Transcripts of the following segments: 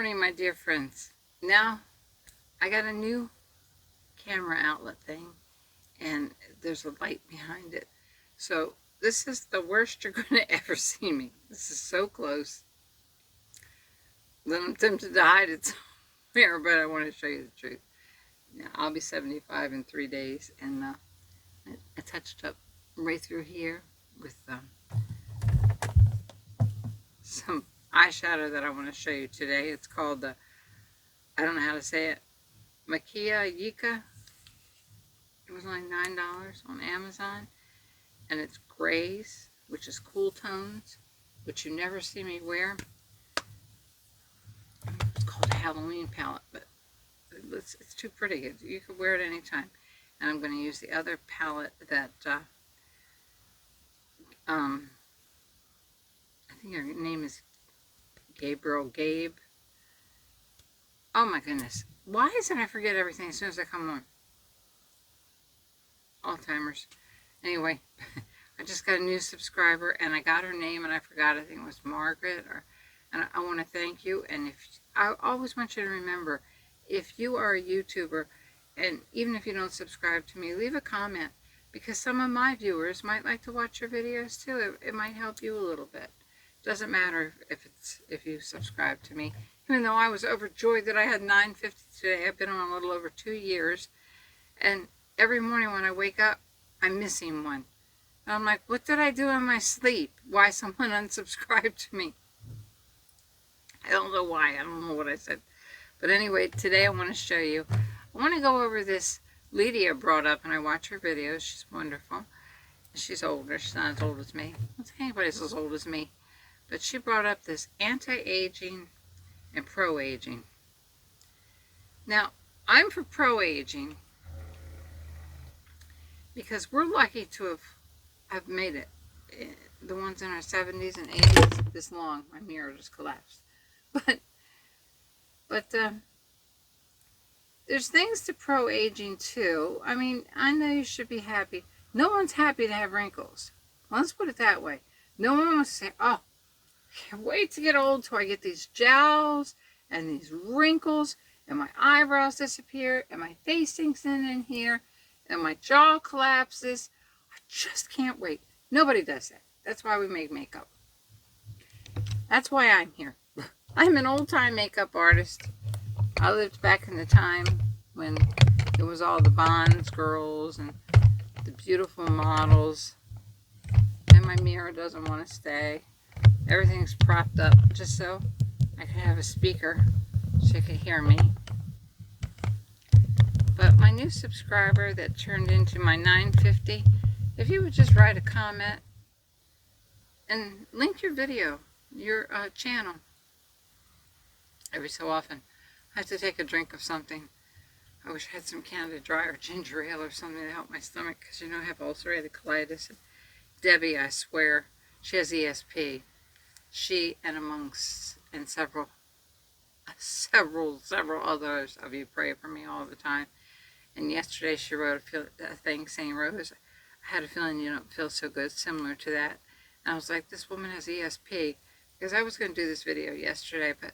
morning, my dear friends. Now, I got a new camera outlet thing, and there's a light behind it. So, this is the worst you're going to ever see me. This is so close. Then I'm tempted to hide it somewhere, but I want to show you the truth. Now, I'll be 75 in 3 days, and I touched up right through here with some eyeshadow that I want to show you today. It's called the, I don't know how to say it, Makia Yika. It was only $9 on Amazon, and it's grays, which is cool tones, which you never see me wear. It's called a Halloween palette, but it's too pretty. You could wear it anytime. And I'm going to use the other palette that I think her name is Gabe. Oh my goodness. Why is it I forget everything as soon as I come on? Alzheimer's. Anyway, I just got a new subscriber, and I got her name, and I forgot. I think it was Margaret. And I want to thank you. And I always want you to remember, if you are a YouTuber, and even if you don't subscribe to me, leave a comment, because some of my viewers might like to watch your videos too. It might help you a little bit. Doesn't matter if you subscribe to me. Even though I was overjoyed that I had 950 today, I've been on a little over 2 years, and every morning when I wake up, I'm missing one. And I'm like, what did I do in my sleep? Why someone unsubscribed to me? I don't know why. I don't know what I said. But anyway, today I want to show you. I want to go over this Lydia brought up, and I watch her videos. She's wonderful. She's older. She's not as old as me. I don't think anybody's as old as me. But she brought up this anti-aging and pro-aging. Now, I'm for pro-aging because we're lucky to have made it. The ones in our 70s and 80s, this long. My mirror just collapsed. But there's things to pro-aging too. I mean, I know you should be happy. No one's happy to have wrinkles. Well, let's put it that way. No one wants to say, oh, I can't wait to get old till I get these jowls and these wrinkles and my eyebrows disappear and my face sinks in here and my jaw collapses. I just can't wait. Nobody does that. That's why we make makeup. That's why I'm here. I'm an old-time makeup artist. I lived back in the time when it was all the Bonds girls and the beautiful models. And my mirror doesn't want to stay. Everything's propped up just so I could have a speaker so you could hear me. But my new subscriber that turned into my 950, if you would just write a comment and link your video, your channel. Every so often, I have to take a drink of something. I wish I had some Canada Dry or ginger ale or something to help my stomach, because you know I have ulcerative colitis. And Debbie, I swear, she has ESP. She and several others of you pray for me all the time. And yesterday she wrote a thing saying, Rose, I had a feeling you don't feel so good, similar to that. And I was like, this woman has ESP, because I was going to do this video yesterday, but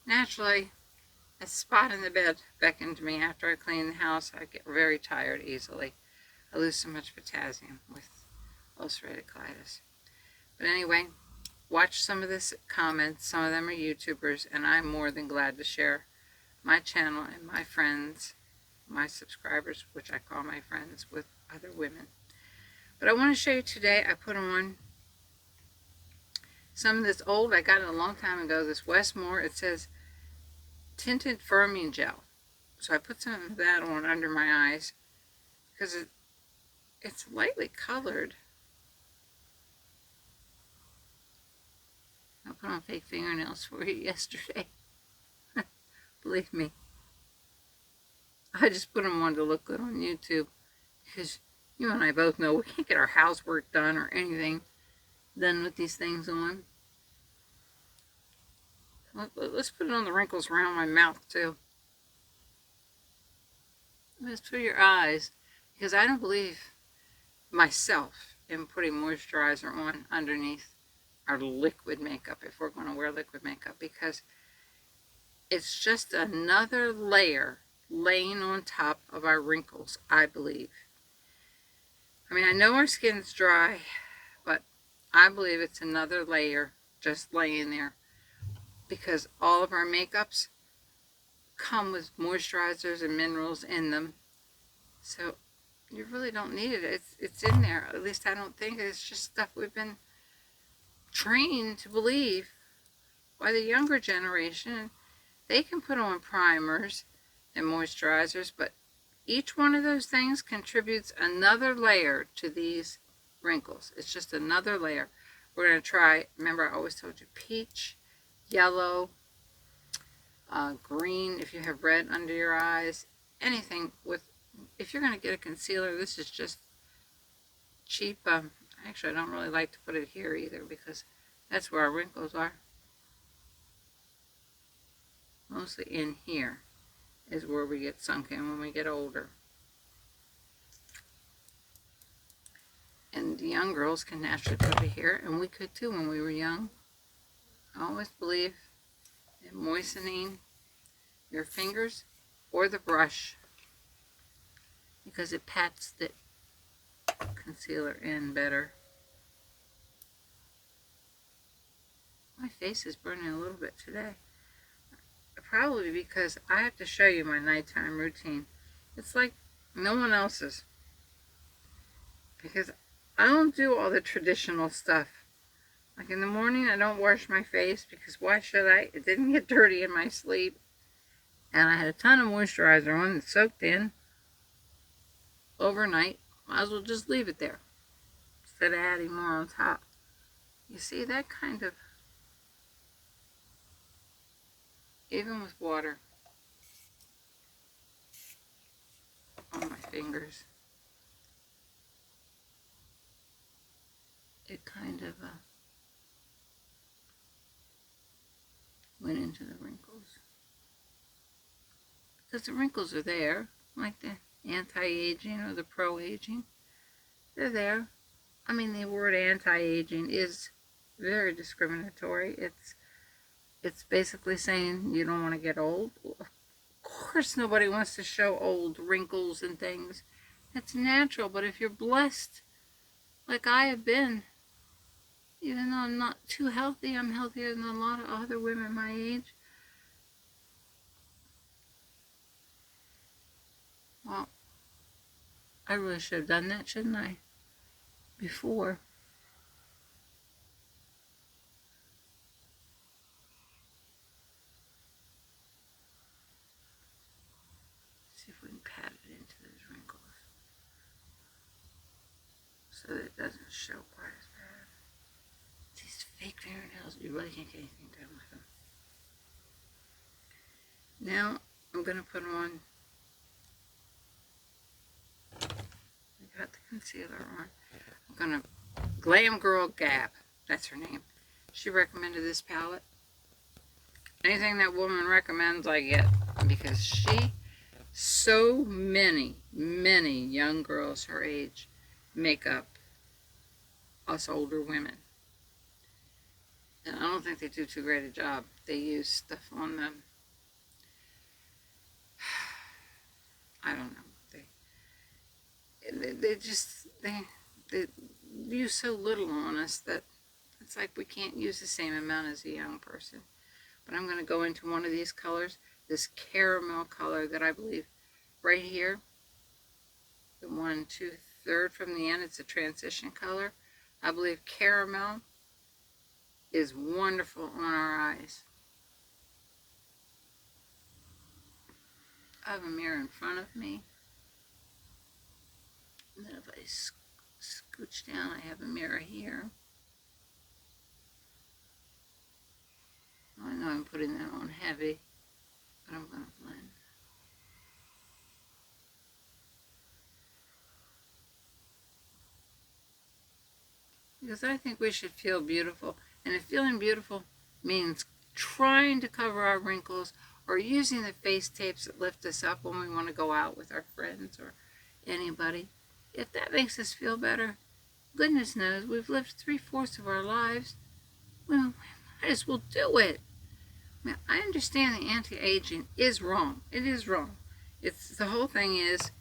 naturally, a spot in the bed beckoned to me. After I clean the house, I get very tired easily. I lose so much potassium with ulcerative colitis. But anyway, watch some of the comments. Some of them are YouTubers, and I'm more than glad to share my channel and my friends, my subscribers, which I call my friends, with other women. But I want to show you today, I put on some of this old, I got it a long time ago, this Westmore. It says tinted firming gel. So I put some of that on under my eyes because it's lightly colored. I put on fake fingernails for you yesterday. Believe me. I just put them on to look good on YouTube, because you and I both know we can't get our housework done or anything done with these things on. Let's put it on the wrinkles around my mouth too. Let's put your eyes, because I don't believe myself in putting moisturizer on underneath our liquid makeup if we're going to wear liquid makeup, because It's just another layer laying on top of our wrinkles, I believe. I mean, I know our skin's dry, but I believe it's another layer just laying there, because all of our makeups come with moisturizers and minerals in them. So you really don't need it. It's in there. At least I don't think it's just stuff we've been trained to believe by the younger generation. They can put on primers and moisturizers, but each one of those things contributes another layer to these wrinkles. It's just another layer. We're going to try, remember I always told you, peach, yellow, green if you have red under your eyes, anything with, if you're going to get a concealer, this is just cheap. Actually, I don't really like to put it here either, because that's where our wrinkles are. Mostly in here is where we get sunken when we get older. And the young girls can naturally put it here, and we could too when we were young. I always believe in moistening your fingers or the brush, because it pats the concealer in better. My face is burning a little bit today. Probably because I have to show you my nighttime routine. It's like no one else's, because I don't do all the traditional stuff. Like in the morning, I don't wash my face, because why should I? It didn't get dirty in my sleep. And I had a ton of moisturizer on that soaked in overnight. Might as well just leave it there instead of adding more on top. You see, that kind of, even with water on my fingers, it kind of went into the wrinkles. Because the wrinkles are there, like the anti-aging or the pro-aging. They're there. I mean, the word anti-aging is very discriminatory. It's basically saying you don't want to get old. Of course nobody wants to show old wrinkles and things. It's natural, but if you're blessed, like I have been, even though I'm not too healthy, I'm healthier than a lot of other women my age. Well, I really should have done that, shouldn't I? Before. See if we can pat it into those wrinkles so that it doesn't show quite as bad. These fake fingernails, you really can't get anything done with them. Now I'm going to put on, I got the concealer on. I'm going to, Glam Girl Gab, that's her name. She recommended this palette. Anything that woman recommends, I get, because so many young girls her age make up us older women. And I don't think they do too great a job. They use stuff on them. I don't know. They use so little on us that it's like we can't use the same amount as a young person. But I'm going to go into one of these colors, this caramel color that I believe right here, the 1 2/3 from the end, it's a transition color. I believe caramel is wonderful on our eyes. I have a mirror in front of me. And then if I scooch down, I have a mirror here. I know I'm putting that on heavy, but I'm going to blend. Because I think we should feel beautiful. And if feeling beautiful means trying to cover our wrinkles or using the face tapes that lift us up when we want to go out with our friends or anybody, if that makes us feel better, goodness knows we've lived 3/4 of our lives. We might as well do it. Now, I understand the anti-aging is wrong. It is wrong. It's the whole thing is,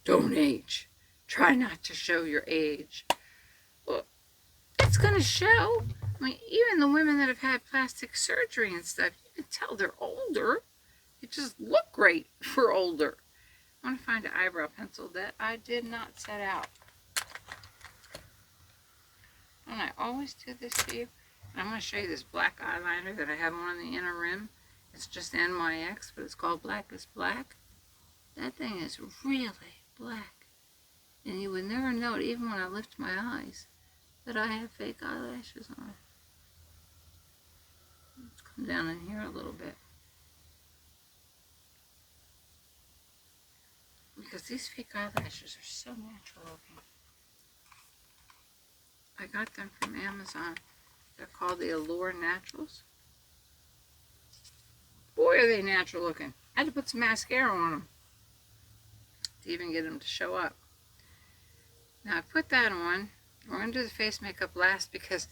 don't age. Try not to show your age. Well, it's going to show. I mean, even the women that have had plastic surgery and stuff, you can tell they're older. They just look great for older. I want to find an eyebrow pencil that I did not set out. And I always do this to you. I'm going to show you this black eyeliner that I have on the inner rim. It's just NYX, but it's called Black is Black. That thing is really black. And you would never know it, even when I lift my eyes, that I have fake eyelashes on. Let's come down in here a little bit. Because these fake eyelashes are so natural looking. I got them from Amazon. They're called the Allure Naturals. Boy, are they natural looking. I had to put some mascara on them to even get them to show up. Now I put that on. We're going to do the face makeup last because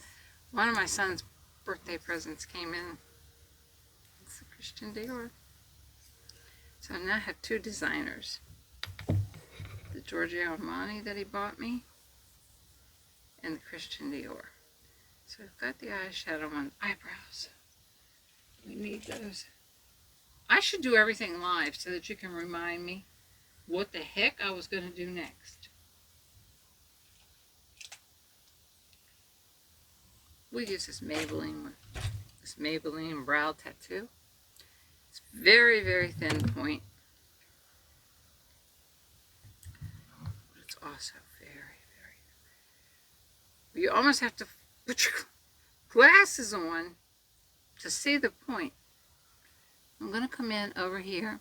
one of my son's birthday presents came in. It's the Christian Dior. So now I have two designers. The Giorgio Armani that he bought me and the Christian Dior. So we've got the eyeshadow on eyebrows. We need those. I should do everything live so that you can remind me what the heck I was going to do next. We use this Maybelline brow tattoo. It's very, very thin point. But it's also very, very... You almost have to put your glasses on to see the point. I'm going to come in over here.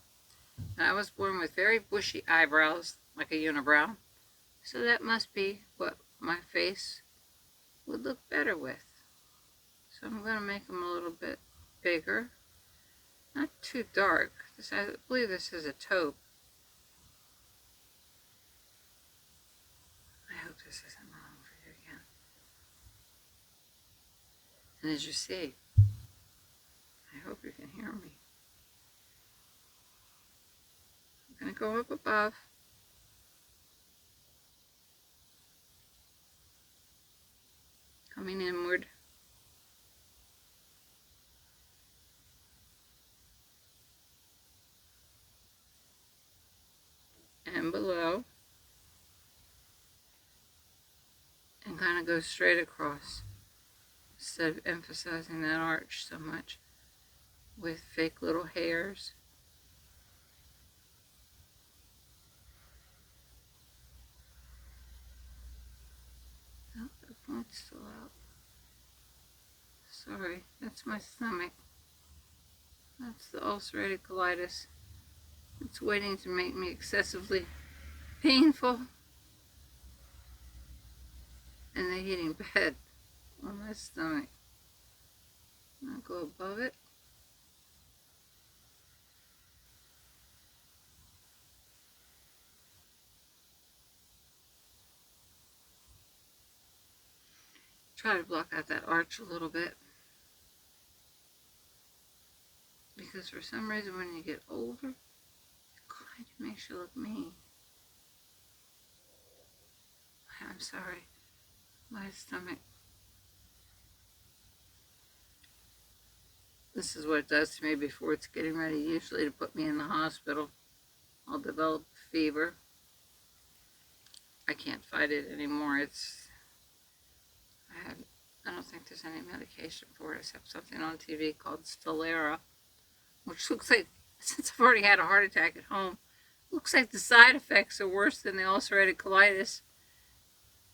And I was born with very bushy eyebrows, like a unibrow. So that must be what my face would look better with. So I'm going to make them a little bit bigger. Not too dark. I believe this is a taupe. I hope this isn't wrong for you again. And as you see, I hope you can hear me. I'm going to go up above. Coming inward. And below. And kind of go straight across. Instead of emphasizing that arch so much with fake little hairs. Oh, the point's still out. Sorry, that's my stomach. That's the ulcerative colitis. It's waiting to make me excessively painful. And they're hitting bad on my stomach. I'll go above it. Try to block out that arch a little bit. Because for some reason when you get older, it kind of makes you look mean. I'm sorry. My stomach. This is what it does to me before it's getting ready usually to put me in the hospital. I'll develop fever. I can't fight it anymore. I don't think there's any medication for it except something on TV called Stelara, which looks like, since I've already had a heart attack at home, looks like the side effects are worse than the ulcerative colitis.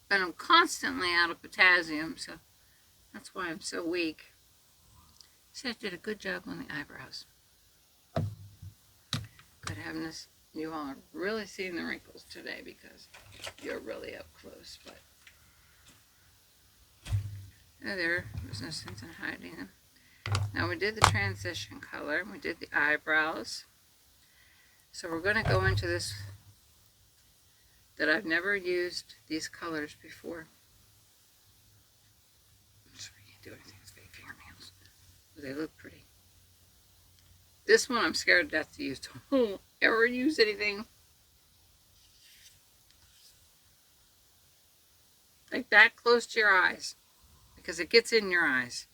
And I'm constantly out of potassium, so that's why I'm so weak. See, I did a good job on the eyebrows. Good heavens, you all are really seeing the wrinkles today because you're really up close, but there's no sense in hiding them. Now we did the transition color, we did the eyebrows. So we're going to go into this that I've never used these colors before. I'm sorry, I can't do anything with fake fingernails. They look pretty. This one I'm scared to death to use. Don't ever use anything like that close to your eyes, because it gets in your eyes.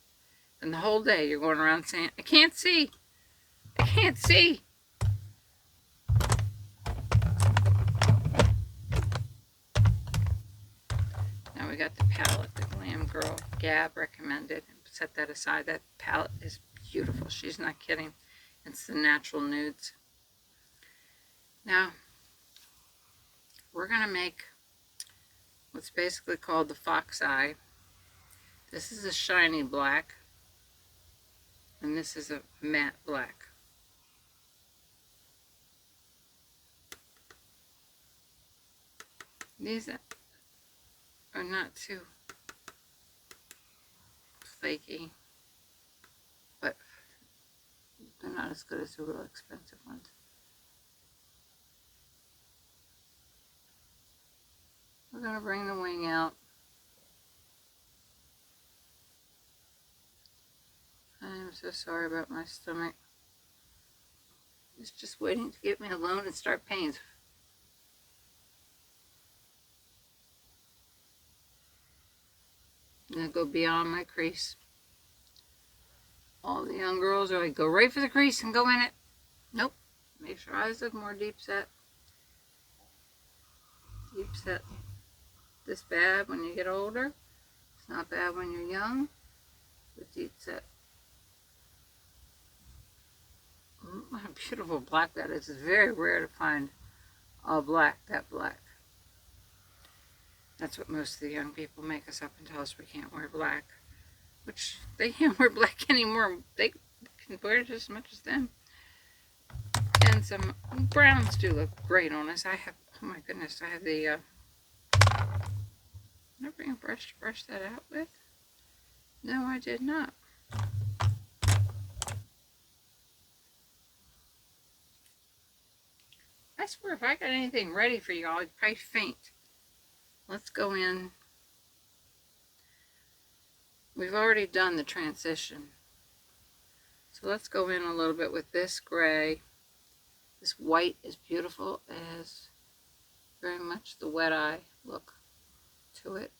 And the whole day you're going around saying, I can't see. I can't see. Now we got the palette that Glam Girl Gab recommended. Set that aside. That palette is beautiful. She's not kidding. It's the natural nudes. Now, we're going to make what's basically called the fox eye. This is a shiny black, and this is a matte black. These are not too flaky, but they're not as good as the real expensive ones. We're going to bring the wing out. I'm so sorry about my stomach. It's just waiting to get me alone and start pains. I'm going to go beyond my crease. All the young girls are like, go right for the crease and go in it. Nope. Make sure eyes look more deep set. Deep set. This bad when you get older. It's not bad when you're young. But deep set. What a beautiful black that is. It's very rare to find all black, that black. That's what most of the young people make us up and tell us we can't wear black. Which, they can't wear black anymore. They can wear it just as much as them. And some browns do look great on us. I have, oh my goodness, I have the, did I bring a brush to brush that out with? No, I did not. I swear, if I got anything ready for y'all, I'd probably faint. Let's go in. We've already done the transition. So let's go in a little bit with this gray. This white is beautiful, as very much the wet eye look to it.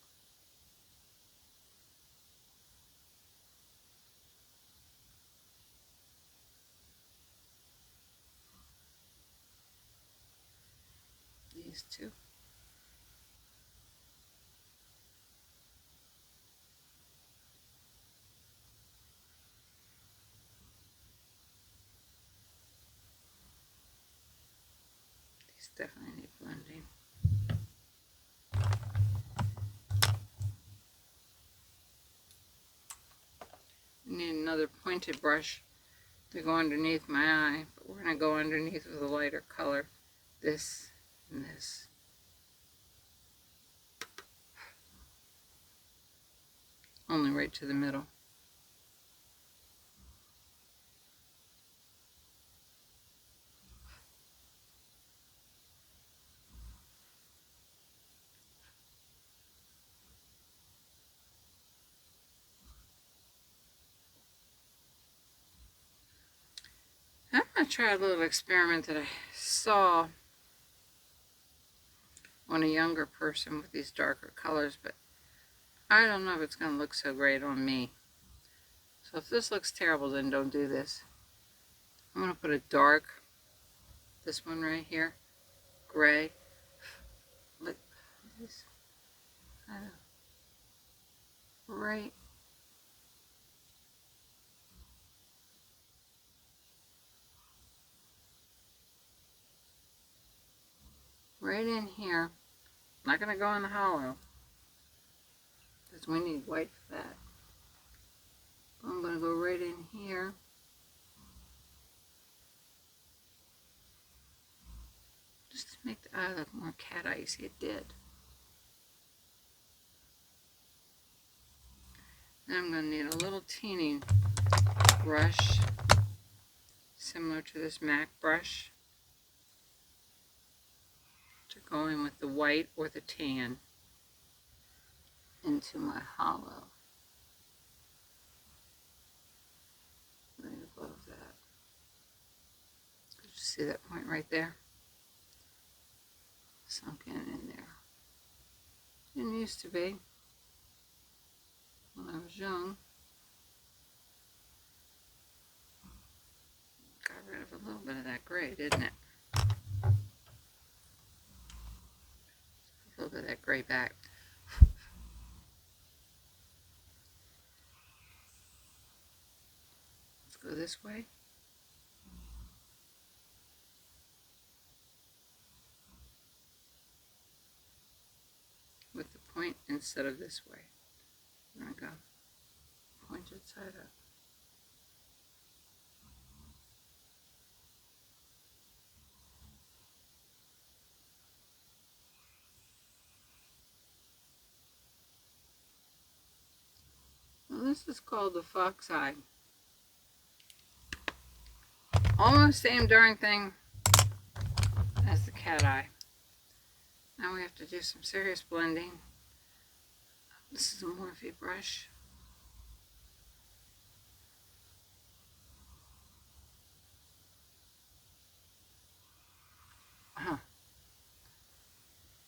These two. These definitely need blending. I need another pointed brush to go underneath my eye, but we're going to go underneath with a lighter color. This and this. Only right to the middle. I'm going to try a little experiment that I saw on a younger person with these darker colors, but I don't know if it's going to look so great on me. So if this looks terrible, then don't do this. I'm going to put a dark, this one right here, gray. Look, this kind of right. Right in here. I'm not going to go in the hollow, because we need white for that. I'm going to go right in here. Just to make the eye look more cat eye. You see, it did. Then I'm going to need a little teeny brush, similar to this MAC brush, to go in with the white or the tan into my hollow. Right above that. See that point right there? Sunk in there. Didn't used to be when I was young. Got rid of a little bit of that gray, didn't it? A little bit of that gray back. Let's go this way. With the point instead of this way. There we go. Pointed side up. Well, this is called the fox eye. Almost same darn thing as the cat eye. Now we have to do some serious blending. This is a Morphe brush.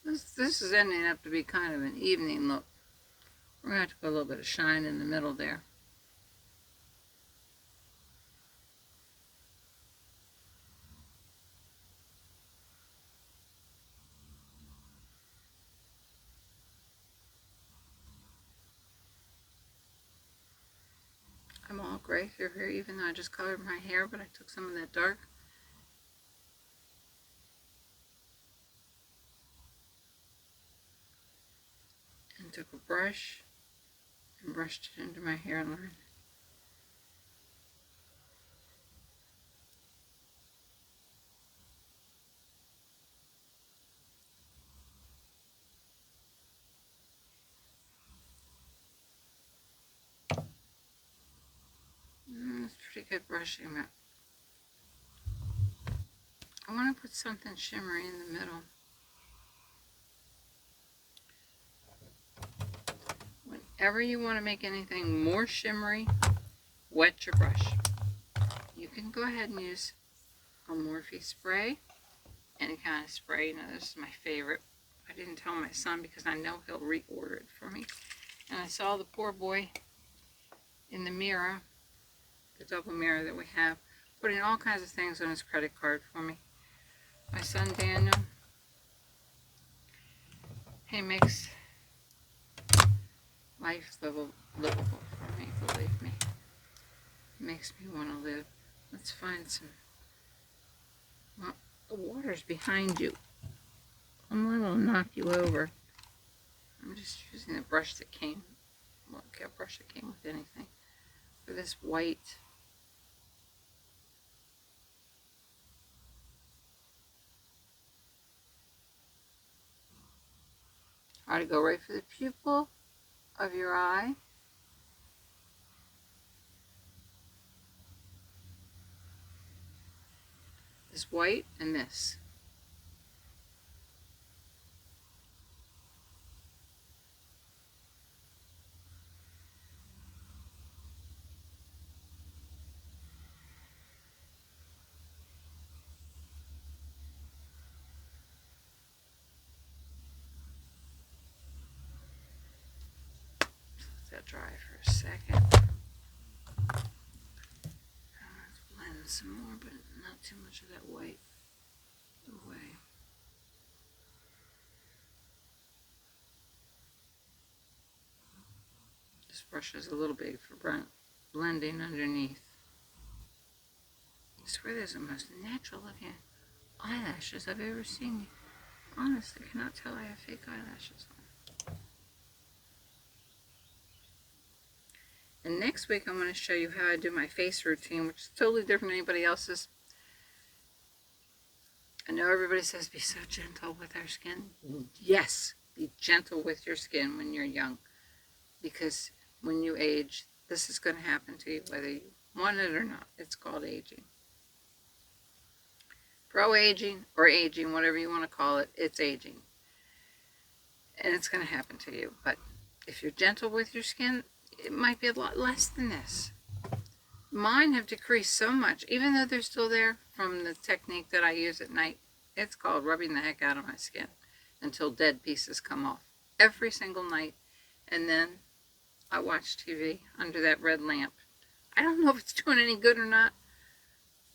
This is ending up to be kind of an evening look. We're going to have to put a little bit of shine in the middle there. I'm all gray through here, even though I just colored my hair, but I took some of that dark. And took a brush and brushed it into my hairline. That's pretty good brushing, but I want to put something shimmery in the middle. Whenever you want to make anything more shimmery, wet your brush. You can go ahead and use a Morphe spray, any kind of spray. Now this is my favorite. I didn't tell my son because I know he'll reorder it for me. And I saw the poor boy in the mirror, the double mirror that we have, putting all kinds of things on his credit card for me. My son Daniel, he makes life livable for me, believe me. It makes me want to live. Let's find some. Well, the water's behind you. I'm liable to knock you over. I'm just using the brush that came. Well, a brush that came with anything. For this white. Try to go right for the pupil of your eye. This white and this. Let that dry for a second. Let's blend some more, but not too much of that white away. This brush is a little big for blending underneath. I swear there's the most natural looking eyelashes I've ever seen. Honestly, I cannot tell I have fake eyelashes on. And next week I'm going to show you how I do my face routine, which is totally different than anybody else's. I know everybody says be so gentle with our skin. Yes, be gentle with your skin when you're young. Because when you age, this is going to happen to you whether you want it or not. It's called aging. Pro-aging or aging, whatever you want to call it, it's aging. And it's going to happen to you. But if you're gentle with your skin, it might be a lot less than this. mine have decreased so much, even though they're still there from the technique that I use at night. It's called rubbing the heck out of my skin until dead pieces come off every single night. And then I watch TV under that red lamp. I don't know if it's doing any good or not,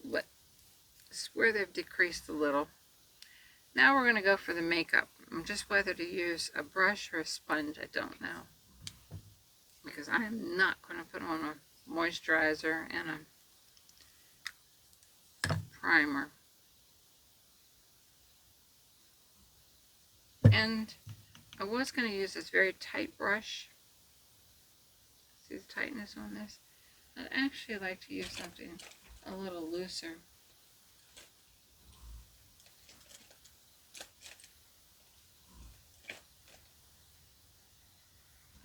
but I swear they've decreased a little. Now we're going to go for the makeup. Just whether to use a brush or a sponge, I don't know. Because I am not going to put on a moisturizer and a primer. And I was going to use this very tight brush. See the tightness on this? I'd actually like to use something a little looser.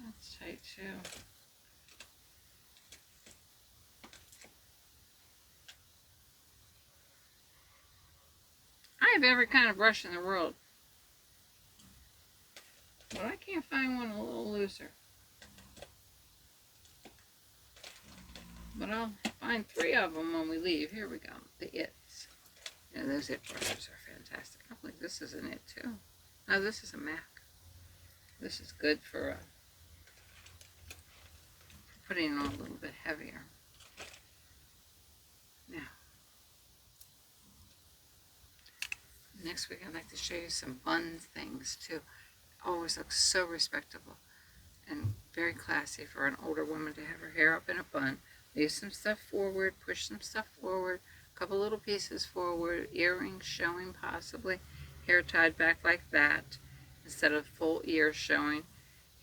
That's tight too. I have every kind of brush in the world, but I can't find one a little looser. But I'll find 3 of them when we leave. Here we go. The Its. Yeah, those It brushes are fantastic. I believe this is an It too. No, this is a MAC. This is good for putting it on a little bit heavier. Now, next week I'd like to show you some bun things too. Always looks so respectable and very classy for an older woman to have her hair up in a bun. Leave some stuff forward, push some stuff forward, a couple little pieces forward, earrings showing possibly, hair tied back like that, instead of full ears showing,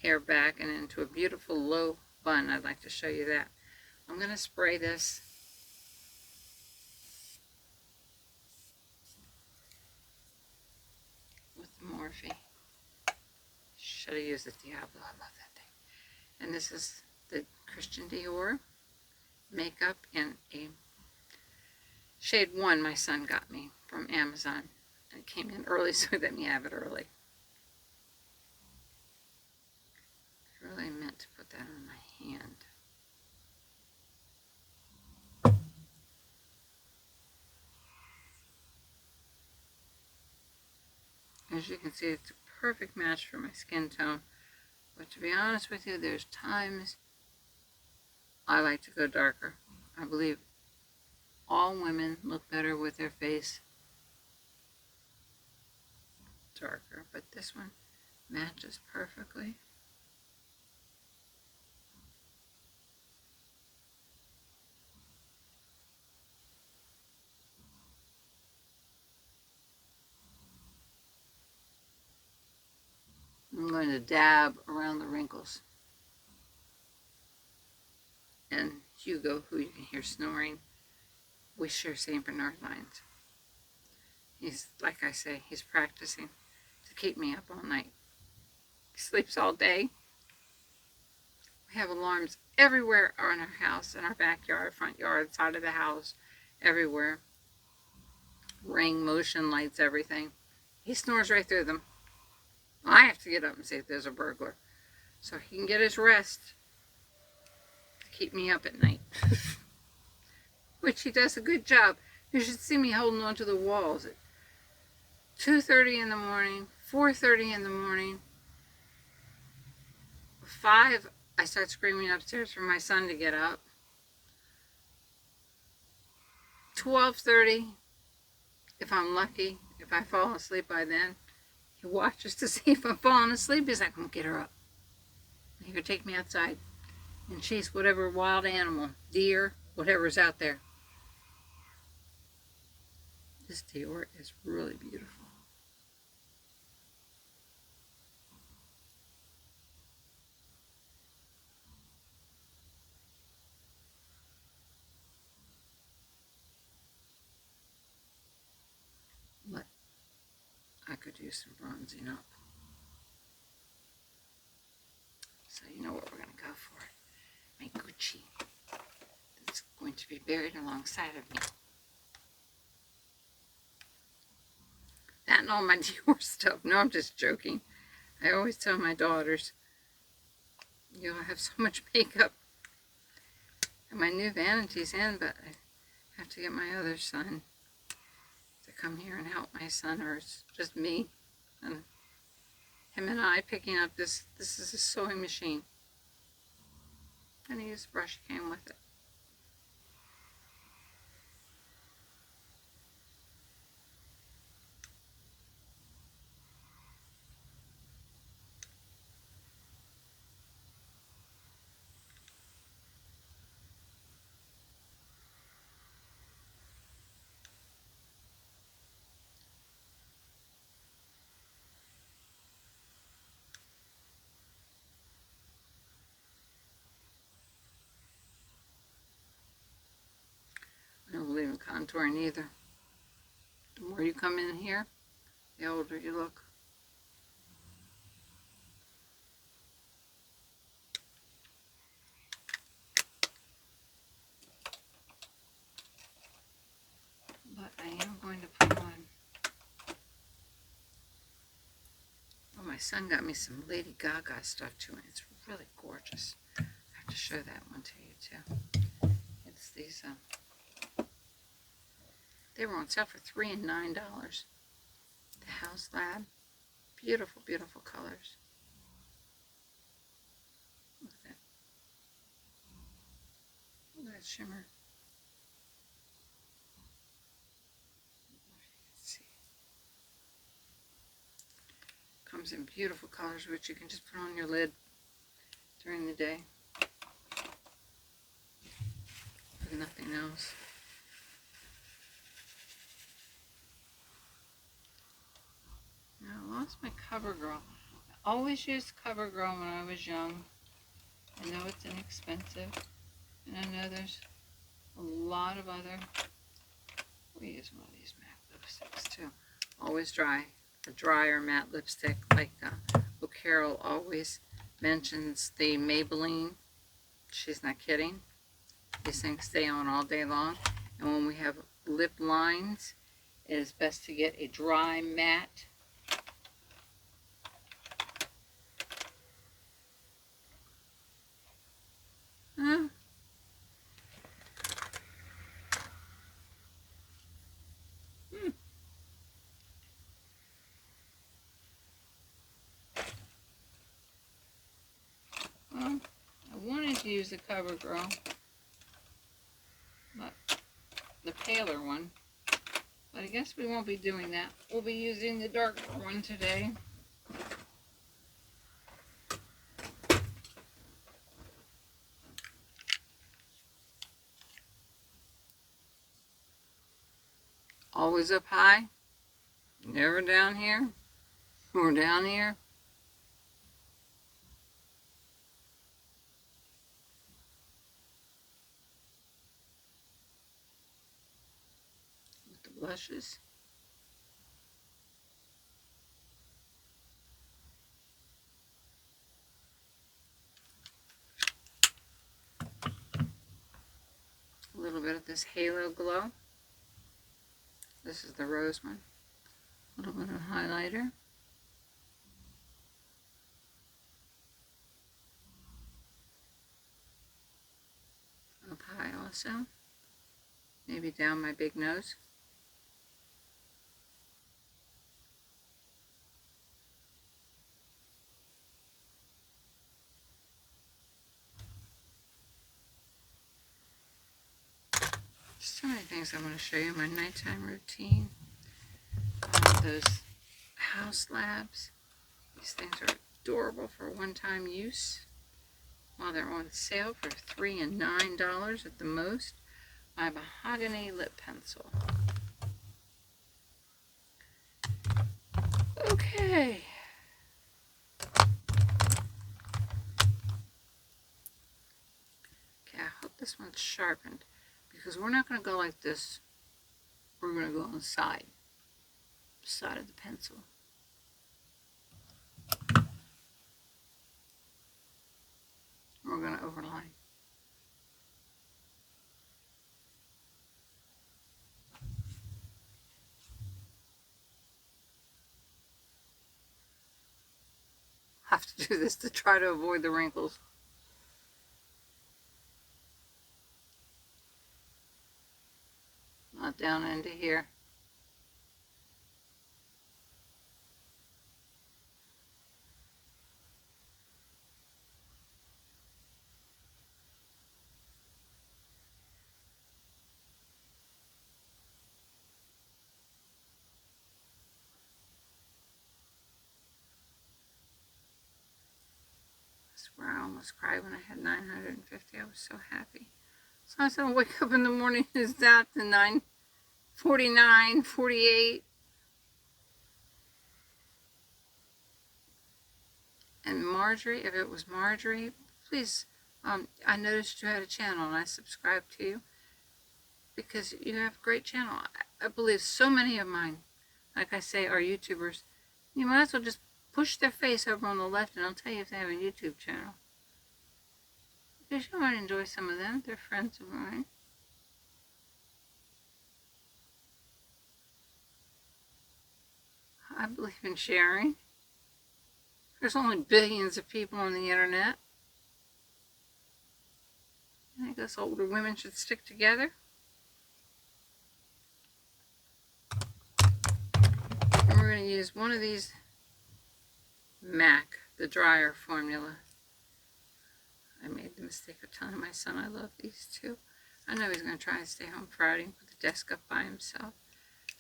hair back and into a beautiful low bun. I'd like to show you that. I'm going to spray this with the Morphe. Should have used the Diablo. I love that thing. And this is the Christian Dior makeup in a shade 1 my son got me from Amazon. It came in early, so he let me have it early. I really meant to put that on my hand. As you can see, it's a perfect match for my skin tone. But to be honest with you, there's times I like to go darker. I believe all women look better with their face darker, but this one matches perfectly. I'm going to dab around the wrinkles. And Hugo, who you can hear snoring, we share St. Bernard lines. He's, like I say, he's practicing to keep me up all night. He sleeps all day. We have alarms everywhere in our house, in our backyard, front yard, side of the house, everywhere. Ring, motion lights, everything. He snores right through them. I have to get up and see if there's a burglar, so he can get his rest to keep me up at night. Which he does a good job. You should see me holding onto the walls at 2:30 in the morning, 4:30 in the morning. 5, I start screaming upstairs for my son to get up. 12:30, if I'm lucky, if I fall asleep by then, he watches to see if I'm falling asleep. He's like, "I'm gonna get her up." He could take me outside and chase whatever wild animal, deer, whatever's out there. This Dior is really beautiful. But I could use some bronzing up. So you know what we're going to go for. My Gucci. It's going to be buried alongside of me. That and all my Dior stuff. No, I'm just joking. I always tell my daughters, you'll have so much makeup And my new vanity's in, but I have to get my other son to come here and help my son, or it's just me and him and I picking up this. This is a sewing machine, and he used a brush came with it. I don't believe in contouring either. The more you come in here, the older you look. But I am going to put on. Oh, my son got me some Lady Gaga stuff too, and it's really gorgeous. I have to show that one to you too. It's these. They were on sale for $3 and $9. The House Lab. Beautiful, beautiful colors. Look at that. Look at that shimmer. Let's see. Comes in beautiful colors, which you can just put on your lid during the day. If nothing else. Now, I lost my CoverGirl. I always used CoverGirl when I was young. I know it's inexpensive, and I know there's a lot of other. We use one of these matte lipsticks too. Always dry. A dry or matte lipstick, like O'Carroll always mentions the Maybelline. She's not kidding. These things stay on all day long. And when we have lip lines, it is best to get a dry matte. Well, I wanted to use the CoverGirl, but the paler one. But I guess we won't be doing that. We'll be using the darker one today. Always up high, never down here, or down here. With the blushes. A little bit of this Halo Glow. This is the rose one. A little bit of highlighter. Up high also. Maybe down my big nose. So many things I want to show you. My nighttime routine. Those House Labs. These things are adorable for one-time use. While they're on sale for $3 and $9 at the most. My mahogany lip pencil. Okay. Okay, I hope this one's sharpened, because we're not going to go like this. We're going to go on the side of the pencil. We're going to overline. I have to do this to try to avoid the wrinkles. down into here. I swear I almost cried when I had 950. I was so happy. So I said, I'll wake up in the morning, is that the 949, 48? And Marjorie, if it was Marjorie, please, I noticed you had a channel and I subscribed to you because you have a great channel. I believe so many of mine, like I say, are YouTubers. You might as well just push their face over on the left and I'll tell you if they have a YouTube channel. Because you might enjoy some of them. They're friends of mine. I believe in sharing. There's only billions of people on the internet. I guess older women should stick together. And we're going to use one of these MAC, the dryer formula. I made the mistake of telling my son I love these two. I know he's going to try and stay home Friday and put the desk up by himself.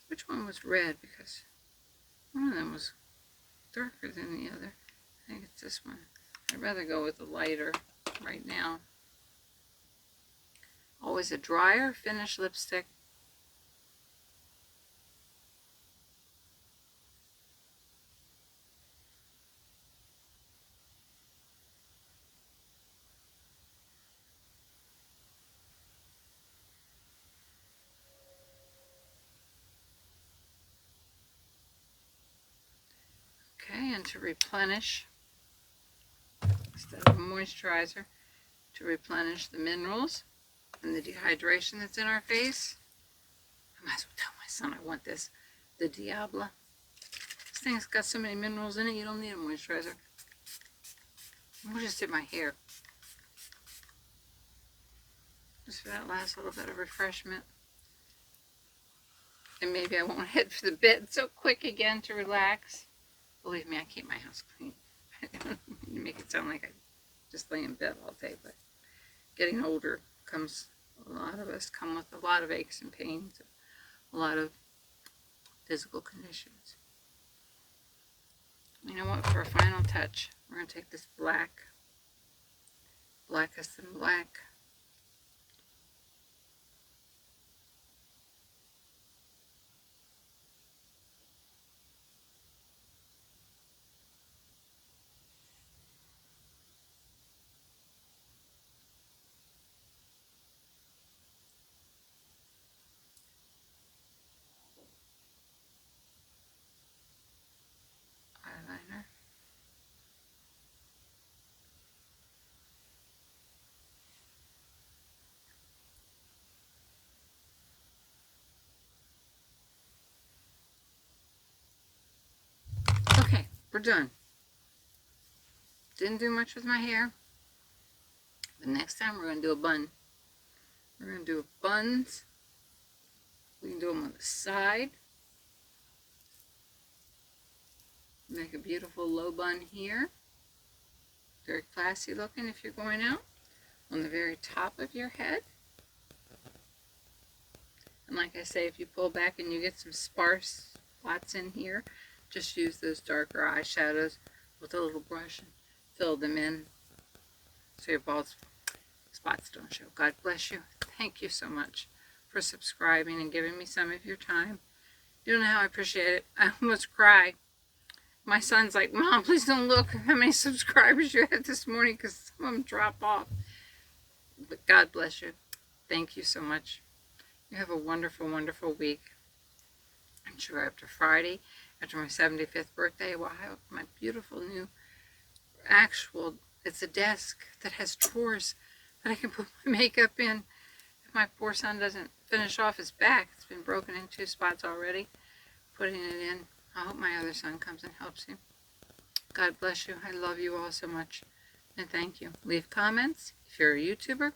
Which one was red? Because one of them was darker than the other. I think it's this one. I'd rather go with the lighter right now. Always a drier finish lipstick. Okay, and to replenish, instead of a moisturizer, to replenish the minerals and the dehydration that's in our face. I might as well tell my son I want this, the Diablo. This thing's got so many minerals in it, you don't need a moisturizer. We'll just did my hair. Just for that last little bit of refreshment. And maybe I won't head for the bed so quick again to relax. Believe me, I keep my house clean. You make it sound like I just lay in bed all day, but getting older comes, a lot of us come with a lot of aches and pains, a lot of physical conditions. You know what, for a final touch, we're going to take this blackest than black. Eyeliner. Okay, we're done. Didn't do much with my hair. The next time we're going to do a bun. We're going to do buns. We can do them on the side. Make a beautiful low bun here. Very classy looking if you're going out. On the very top of your head. And like I say, if you pull back and you get some sparse spots in here, just use those darker eyeshadows with a little brush and fill them in so your bald spots don't show. God bless you. Thank you so much for subscribing and giving me some of your time. You don't know how I appreciate it. I almost cry. My son's like, Mom, please don't look how many subscribers you had this morning because some of them drop off. But God bless you. Thank you so much. You have a wonderful, wonderful week. I'm sure after Friday, after my 75th birthday, well, I have my beautiful new it's a desk that has drawers that I can put my makeup in. If my poor son doesn't finish off his back, it's been broken in 2 spots already, putting it in. I hope my other son comes and helps him. God bless you. I love you all so much. And thank you. Leave comments if you're a YouTuber.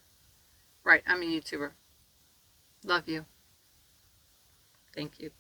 Right, I'm a YouTuber. Love you. Thank you.